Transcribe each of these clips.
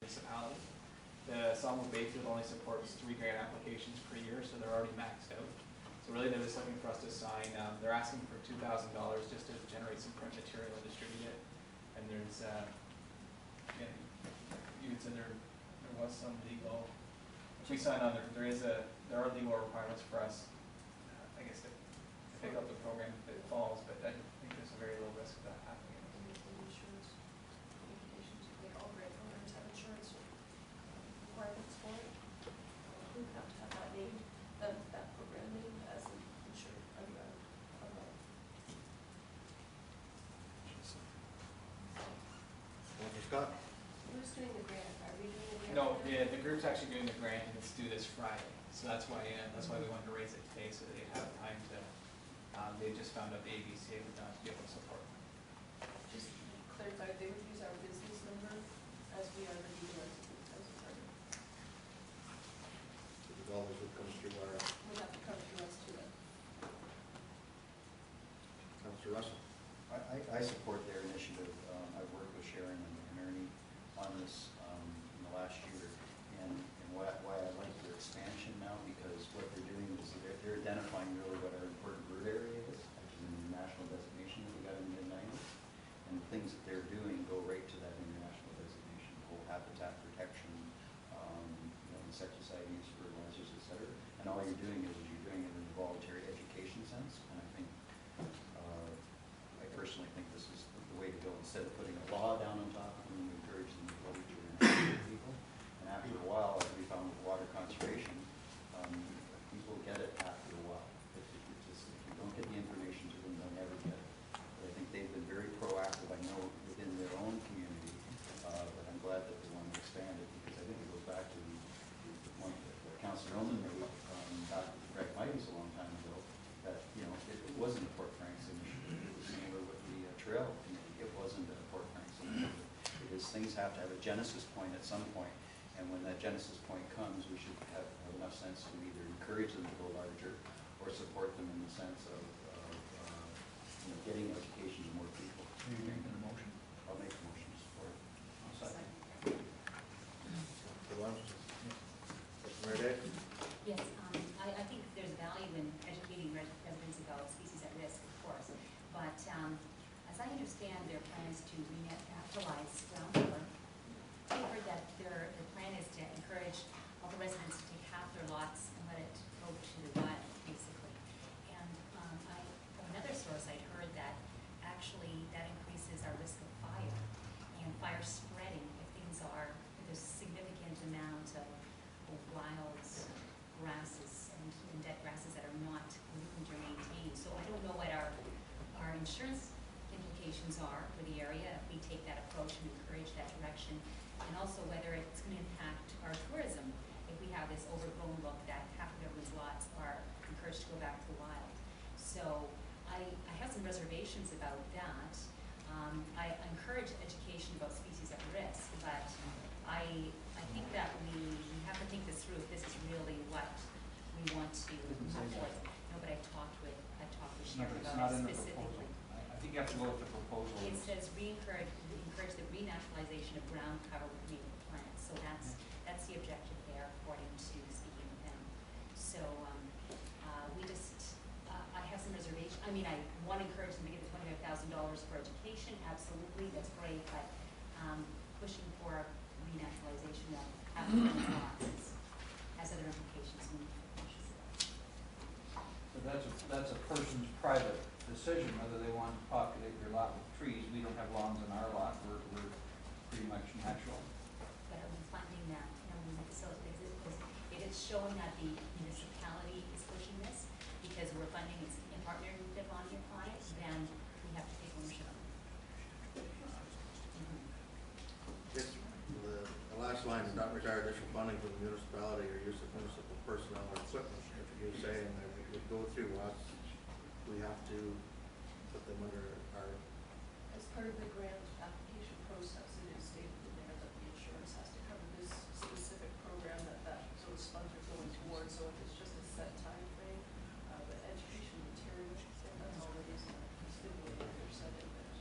municipality. The Sawmill Bayfield only supports 3 grant applications per year, so they're already maxed out. So really they're just looking for us to sign. They're asking for $2,000 just to generate some print material and distribute it. And there's, again, you had said there was some legal, if we sign on, there are legal requirements for us, I guess, to pick up the program if it falls, but I think there's a very low risk of that happening. Insurance implications, like all grant programs have insurance requirements for it. We would have to have that named, that program named as an insured umbrella. Scott? Who's doing the grant? Are we doing the grant? No, the group's actually doing the grant, and it's due this Friday. So that's why we wanted to raise it today, so they'd have time to. They just found out the ABCA would not be able to support them. Just to clarify, they would use our business number as we are the legal entity as a partner. So the dollars would come through our. Would have to come through us too then. Councillor Russell. I support their initiative. I've worked with Sharon and Ernie on this in the last year, and why I like their expansion now, because what they're doing is they're identifying really what our important root area is, which is an international designation that we got in the mid-90s, and the things that they're doing go right to that international designation, whole habitat protection, insecticide use, fertilizers, etc. And all you're doing is you're doing it in a voluntary education sense, and I think I personally think this is the way to go. Instead of putting a law down on top of them, we encourage them to go to international people. And after a while, as we found with water conservation, people get it after a while. If you don't get the information to them, they'll never get it. But I think they've been very proactive, I know, within their own community, but I'm glad that they want to expand it, because I think it goes back to the point that Councillor Ullman made back with Greg Mites a long time ago, that it wasn't a Port Franks initiative. It was similar with the trail committee. It wasn't a Port Franks initiative. Because things have to have a genesis point at some point, and when that genesis point comes, we should have enough sense to either encourage them to go larger or support them in the sense of getting education to more people. Are you making a motion? I'll make a motion to support. I'll second. Councillor Lawrence? Councillor Day? Yes, I think there's value in educating residents about species at risk, of course, but as I understand their plans to renaturalize ground cover, I heard that their plan is to encourage all the residents to take half their lots and let it go to the wild, basically. And from another source, I'd heard that actually that increases our risk of fire and fire spreading if there's a significant amount of wild grasses and dead grasses that are not groomed or maintained. So I don't know what our insurance implications are for the area if we take that approach and encourage that direction, and also whether it's going to impact our tourism if we have this overgrown look that half of everyone's lots are encouraged to go back to the wild. So I have some reservations about that. I encourage education about species at risk, but I think that we have to think this through if this is really what we want to move forward. No, but I've talked with Sharon about it specifically. I think you have to go with the proposal. It says encourage the renaturalization of ground cover with native plants. So that's the objective there, according to speaking with them. So I have some reservation. I mean, I want to encourage them to get the $25,000 for education. Absolutely, that's great. But pushing for renaturalization of African lots has other implications. So that's a person's private decision whether they want to populate their lot with trees. We don't have lawns on our lot. We're pretty much natural. But are we funding that? It is showing that the municipality is pushing this because we're funding it in partnering with them on it, then we have to take ownership of it. Yes. The last line is not require additional funding from the municipality or use of municipal personnel or equipment. If you're saying that we would go through us, we have to put them under our. As part of the grant application process, it is stated in there that the insurance has to cover this specific program that those funds are going towards. So if it's just a set time frame, the education material, that's all it is. Stipulated or set in there.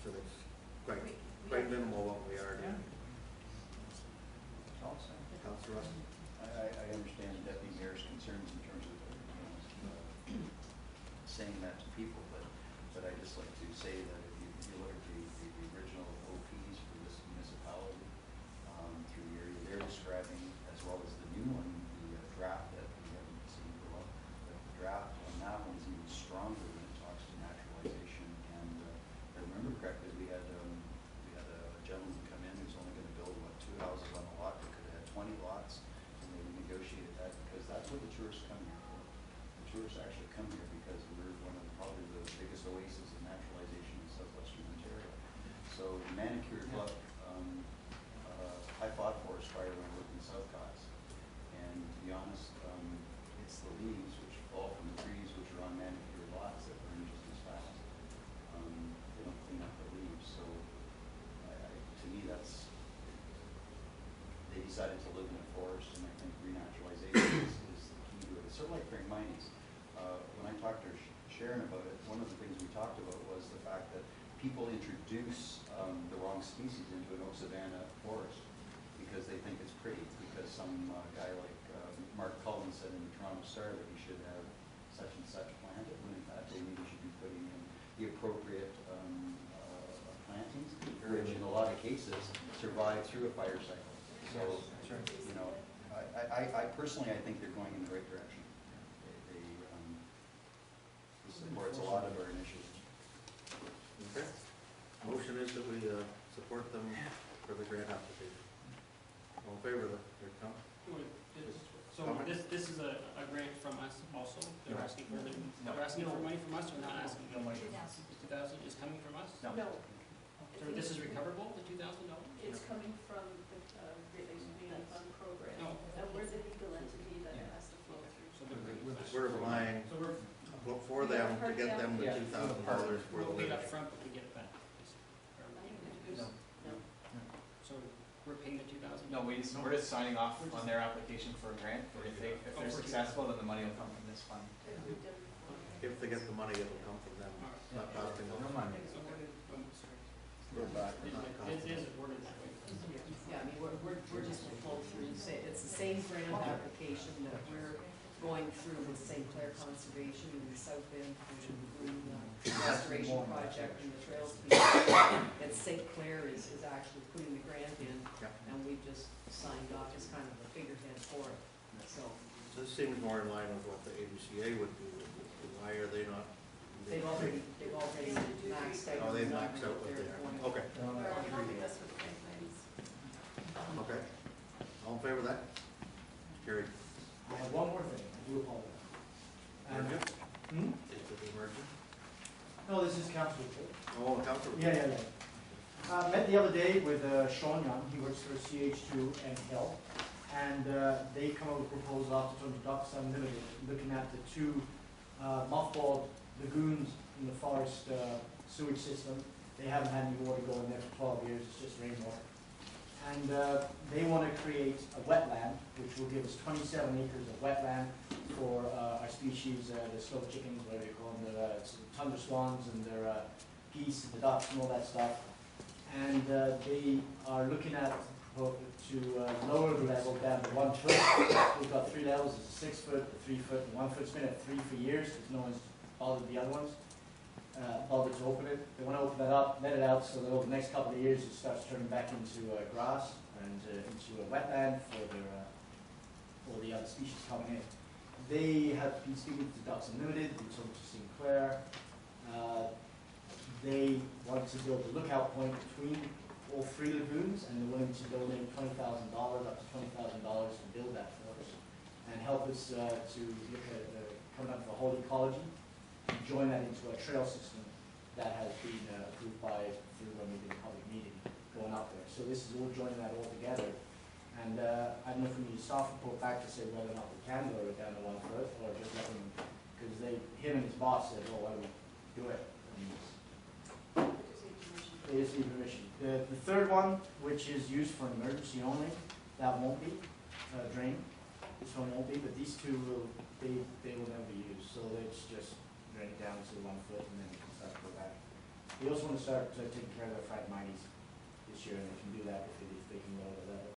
So it's quite minimal what we are doing. Councillor Russell? I understand Deputy Mayor's concerns in terms of, saying that to people, but I'd just like to say that if you look at the original OPs for this municipality, through the area they're describing, as well as the new one, the draft that we haven't seen for a while, the draft on that one is even stronger when it talks to naturalization. And if I remember correctly, we had a gentleman come in who's only going to build, 2 houses on a lot, that could have had 20 lots, and they negotiated that because that's what the tourists come here for. The tourists actually come here because we're one of probably the biggest oases of naturalization in southwestern Ontario. So the manicured look, I fought forest fire when I worked in South Cots, and to be honest, it's the leaves which fall from the trees which are on manicured lots that burn just as fast. They don't clean up the leaves, so to me that's, they decided to live in a forest, and I think renaturalization is the key to it. It's sort of like Frank Miney's. When I talked to Sharon about it, one of the things we talked about was the fact that people introduce the wrong species into an oak savanna forest because they think it's pretty, because some guy like Mark Cullen said in the Toronto Star that you should have such and such planted, when in fact they maybe should be putting in the appropriate plantings, which in a lot of cases survive through a fire cycle. So, you know, I personally, I think they're going in the right direction. This supports a lot of our initiatives. Okay. Motion is that we support them for the grant application. All in favor of the count? So this is a grant from us also? They're asking for, they're asking for money from us or not asking? No money. 2,000 is coming from us? No. No, So this is recoverable, the $2,000? it's coming from the Great Lakes Community Fund program. Oh. And we're the legal entity that has to flow through. So they're We're applying So we're, for them to get them the Yeah. $2,000 for the we'll pay it living. up front, but we get it back. No. So we're paying the 2,000? No, we're just signing off on their application for a grant. If they're successful, then the money will come from this fund. And we've done before. If they get the money, it'll come from them, not costing them. No money. We're back. It is worded that way. Yeah, I mean, we're just gonna flow through and say, it's the same grant application that we're going through with St. Clair Conservation and the South End Green Restoration Project and the Trails Committee. And St. Clair is actually putting the grant in, and we've just signed off as kind of a figurehead for it, so. This seems more in line with what the ABCA would do. Why are they not? They've already maxed out. Oh, they've the maxed out number what that they they're are. going. Okay, We're helping us with the Great Lakes. okay. All in favor of that? Carried. I have one more thing, I do apologize. Emergent? Hmm? Is it emergent? No, this is council report. Oh, Councilor. Yeah. Met the other day with Sean Young, he works for CH2 and Hill, and they come up with a proposal after Tony Ducks Unlimited, looking at the two mothballed lagoons in the forest sewage system. They haven't had any water going there for 12 years, it's just rainwater. And they want to create a wetland, which will give us 27 acres of wetland for our species, the slow chickens, whatever you call them, the tundra swans and their geese and the ducks and all that stuff. And they are looking at to lower the level down to 1 foot. We've got 3 levels, it's a 6 foot, a 3 foot, and 1 foot. It's been at 3 for years because no one's bothered the other ones. Bothered to open it. They want to open that up, let it out, so that over the next couple of years it starts turning back into grass and into a wetland for their all the other species coming in. They have been speaking to Ducks Unlimited, they talked to Sinclair. They want to build a lookout point between all 3 lagoons, and they're willing to donate $20,000, up to $20,000 to build that for us, and help us to look at coming up with a whole ecology, and join that into a trail system that has been approved through when we did a public meeting going up there. So this is all joining that all together. And I don't know if we need a staff report back to say whether or not we can lower it down to 1 foot, or just let them, because him and his boss said, oh, why don't we do it? It is need permission. The third one, which is used for an emergency only, that won't be drained. This one won't be, but these two will, they will never be used. So it's just drain it down to 1 foot and then it can start to go back. They also want to start taking care of their fragmites this year, and they can do that if they can lower the level.